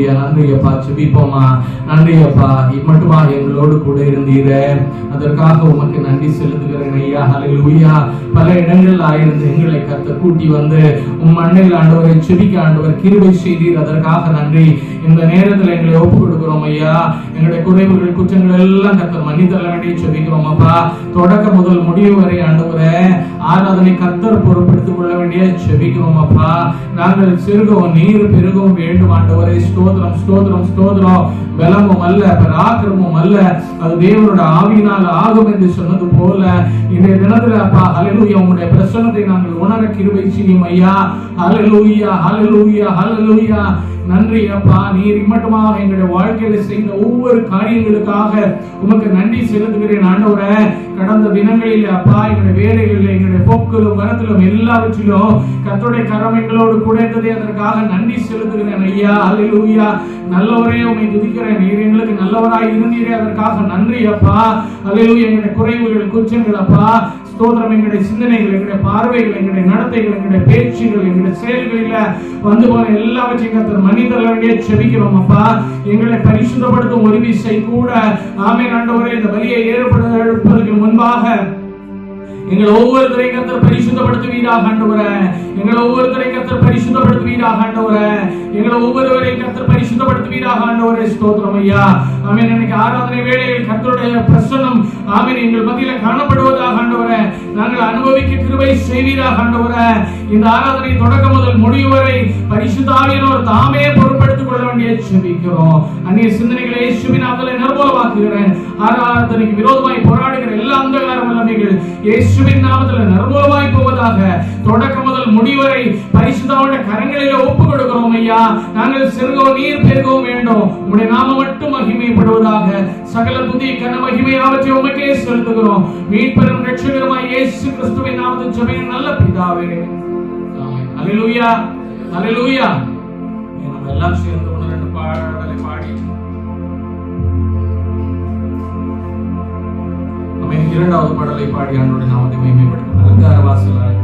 ஹalleluya. நன்றி அப்பா, ஜெபிப்போமா. நன்றி அப்பா, மட்டுமா எங்களோடு கூட இருந்தீர, அதற்காக உமக்கு நன்றி செலுத்துகிறேன் ஐயா. ஹalleluya. பல இடங்கள் ஆயிருந்து எங்களை கர்த்தர் கூட்டி வந்து உம் மண்ணில் ஆண்டவரை ஜெபிக்க ஆண்டவர் கிருபை செய்தீர், அதற்காக நன்றி. இந்த நேரத்தில் எங்களை ஒப்பு கொடுக்கிறோம் ஐயா. எங்களுடைய குறைவுகள் குற்றங்கள் எல்லாம் கர்த்தர் மன்னித்தள்ள வேண்டிய ஜெபிக்கிறோம் அப்பா. தொடக்க முதல் முடிவு வரை ஆண்டவரே ஆராதனை கர்த்தர் பொறுப்பெடுத்துக் கொள்ள வேண்டிய ஜெபிக்கிறோம் அப்பா. நாங்கள் சிறுகவும் நீர் பெருகவும் வேண்டும் ஆண்டவரே. ஸ்தோத்திரம் ஸ்தோத்திரம் ஸ்தோத்திரம். பலமும் அல்ல, பராக்கிரமும் அல்ல, அது தேவனோட ஆவியினால் ஆகும் என்று சொன்னது போல இன்றைய தினத்துல அப்பா ஹalleluya உம்முடைய பிரசன்னத்தை நாங்கள் உணர கிருபை செய்யும் ஐயா. ஹalleluya ஹalleluya ஹalleluya. நன்றி அப்பா, நீர் இம்மட்டுமாக எங்களுடைய வாழ்க்கையில செய்த ஒவ்வொரு காரியங்களுக்காக உமக்கு நன்றி செலுத்துகிறேன் ஆண்டவரே. கடந்த தினங்களில் அப்பா எங்களுடைய வேலைகளில் எங்களுடைய போக்கிலும் வரத்திலும் எல்லாவற்றிலும் கர்த்தருடைய கரம் எங்களோடு கூட இருந்ததே, அதற்காக நன்றி செலுத்துகிறேன் ஐயா. ஹalleluya. நல்லவரே உம்மை துதிக்கிறேன், நீர் எங்களுக்கு நல்லவராய் இருந்தீரே, அதற்காக நன்றி அப்பா. ஹalleluya. எங்களுடைய குறைவுகள் குற்றங்கள் அப்பா ஸ்தோத்திரம், எங்களுடைய சிந்தனைகள், எங்களுடைய பார்வைகள், எங்களுடைய நடத்தைகள், எங்களுடைய பேச்சுகள், எங்களுடைய செயல்களில் வந்து போன எல்லாவற்றையும் கர்த்தர் மன்னித்தள்ள வேண்டிய ஜெபிக்கிறோம் அப்பா. எங்களை பரிசுத்தப்படுத்தும் ஒரு விசை கூட ஆமென் ஆண்டவரே. இந்த பலியை ஏற்படுவதற்கு முன்பாக எங்களை ஒவ்வொருத்தரையும் கர்த்தர் பரிசுத்தப்படுத்துவீராக ஆண்டவரே. எங்களை ஒவ்வொருத்தரையும் கர்த்தர் பரிசுத்தப்படுத்துவீராக ஆண்டவரே. எங்களை ஒவ்வொருவரையும் கர்த்தர் பரிசுத்தப்படுத்துவீராக ஆண்டவரே. ஸ்தோத்திரம் ஐயா. ஆமென். இன்னைக்கு ஆராதனை வேளையில் கர்த்தருடைய பிரசன்னம் ஆமென் எங்கள் மத்தியில காணப்படுவதாக ஆண்டவரே. நாங்கள் அனுபவிக்க கிருபை செய்வீராக ஆண்டவரே. இந்த ஆராதனை தொடக்க முதல் முடிவு வரை பரிசுத்த ஆவியானவர் தாமே பொறுப்பெடுத்துக் கொள்ள வேண்டிய ஜெபிக்கிறோம். அந்நிய சிந்தனைகளை இயேசுவின் நாமத்திலே நிர்மூலமாக்குகிறேன். ஆராதனைக்கு விரோதமாய் போராடுகிற எல்லா அந்தகார வல்லமைகள் இயேசுவின் நாமத்திலே நிர்மூலமாய் போவதாக. தொடக்க முதல் முடிவரை பரிசுத்தமான கரங்களிலே ஒப்புக் கொடுக்கிறோம் ஐயா. நாங்கள் சிறுகவும் நீர் பெருகவும் வேண்டும். உம்முடைய நாமம் மட்டும் மகிமைப்படுவதாக. சகல துதி கன மகிமை அவற்றை உமக்கே செலுத்துகிறோம். மீட்பெரும் இரட்சகருமாய் இயேசு கிறிஸ்துவின் நாமத்தில் ஜெபிக்கிறேன் நல்ல பிதாவே. ஆமென். ஹalleluya ஹalleluya. நம்ம எல்லாம் சேர்ந்து ஒரு ரெண்டு பாடலை பாடி நம்ம இரண்டாவது பாடலை பாடி ஆண்டவருடைய நாமத்தை மகிமைப்படுத்துவோம். அலங்கார வாசலாய்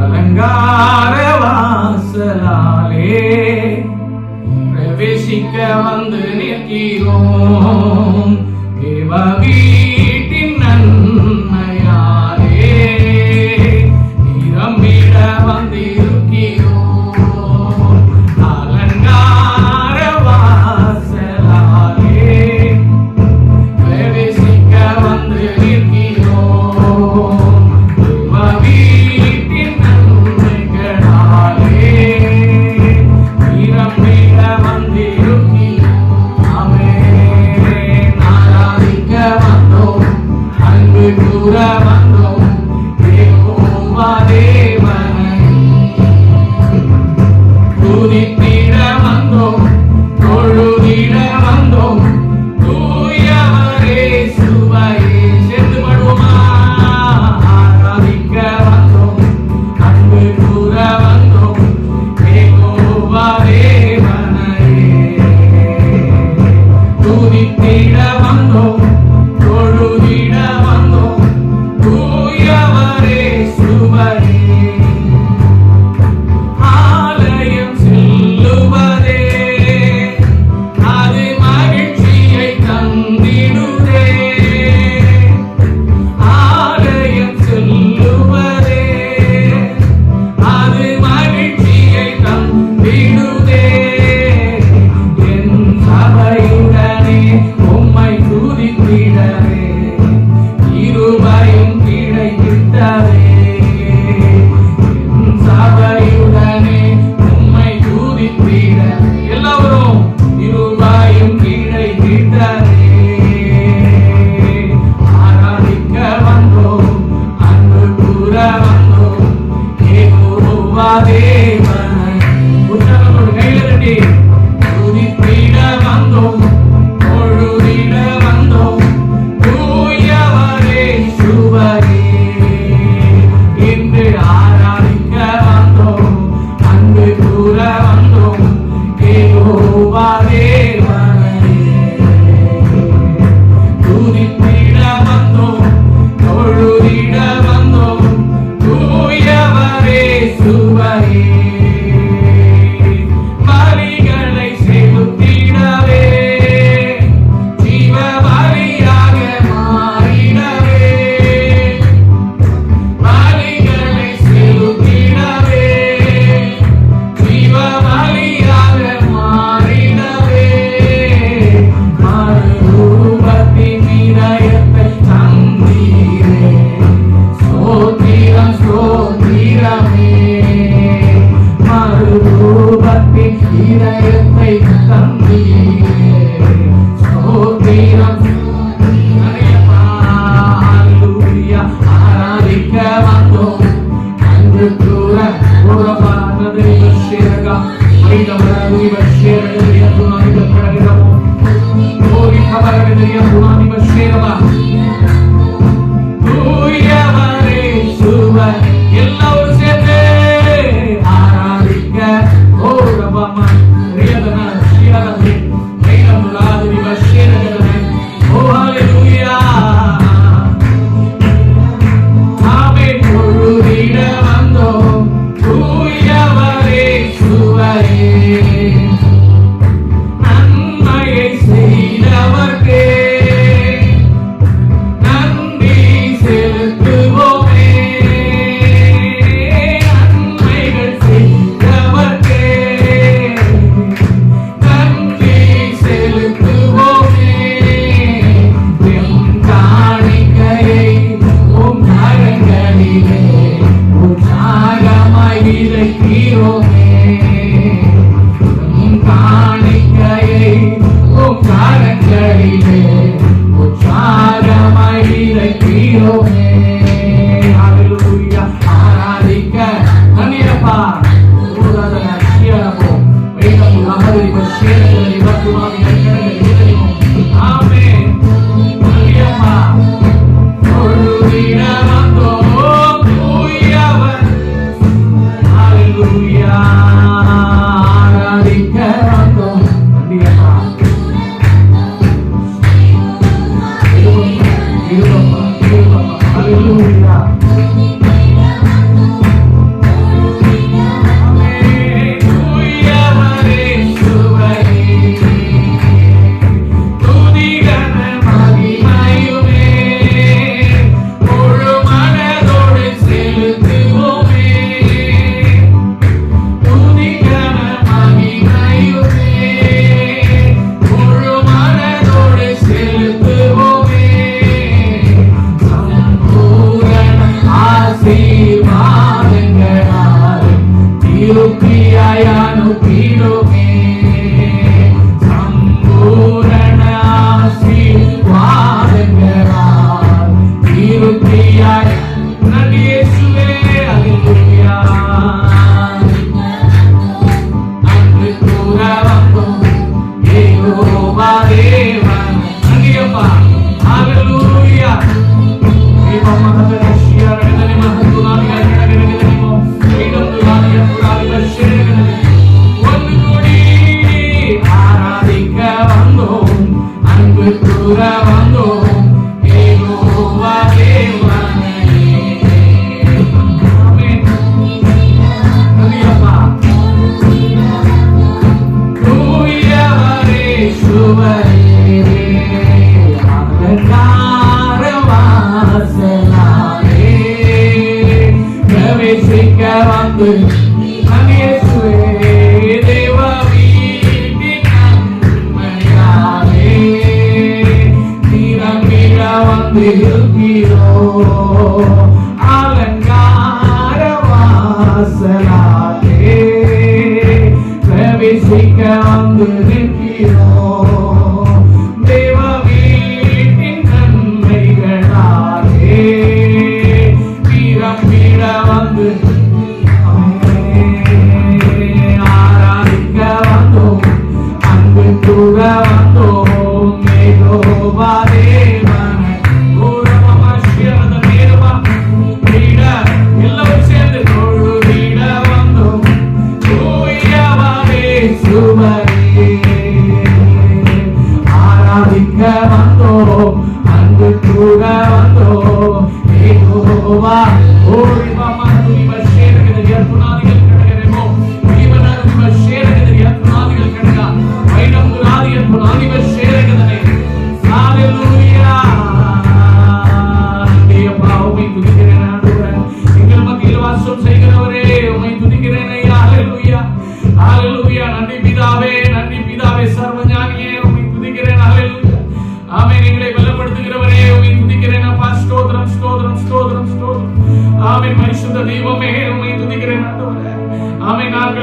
அலங்கார வாசலாலே பிரவேசிக்க வந்து நிற்கிறோம். தேவ வீட்டின் நன்மையாலே நிரம்பிட வந்திருக்கிறோம். அலங்கார வாசலாலே பிரவேசிக்க வந்து நிற்கிறோம். தேவ வீட்டின் நன்மைகளாலே நிரம்பிட வந்திருக்கிறோம். ஆமென். ஆராதிக்க வந்தோம் ஸ்தோத்திரம் ஆராதிக்க வந்தோம் அன்று கூற ஒரு பாரதி வஷேரகா ஐதவரதி வஷேரகா துனாதி பரகரமோ ஓரி கபரகதி துனாதி வஷேரகா தூயவரே சுவ எல்லாரும் சேர்ந்து ஆராதிக்க ஓரபமா ரியதனா ஷியரதி ஐதவரதி வஷேரகா ஓ ஹalleluya நன்மையை செய்தவர்க்கே நன்றி செலுத்துவோமே நன்மைகள் செய்தவர்க்கே நன்றி செலுத்துவோமே காணிக்கையை உம் கரங்களிலே உற்சாகமாய் விதைக்கிறோமே காணிக்கையை உம் கரங்களிலே உற்சாகமாய் விதைக்கிறோமே ஹalleluya ஆராதிக்க நன்றியப்பா உலகன சியரபோ வேதம் உலகதி வஷேரகதி வத்துமாவி கரங்களிலே ஆமென் நன்றியப்பா ஒருவிட வந்தோம் தூயவர் ஹalleluya ஆராதிக்க வந்தோம் நன்றியப்பா ஹalleluya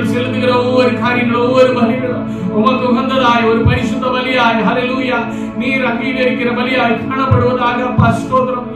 நாங்கள் செலுத்துகிற ஒவ்வொரு காரியங்களும் ஒவ்வொரு பலிகளும் உமக்கு உகந்ததாய் ஒரு பரிசுத்த பலியாய் ஹல்லேலூயா நீர் அங்கீகரிக்கிற பலியாய் காணப்படுவதாக அப்பா ஸ்தோத்திரம்.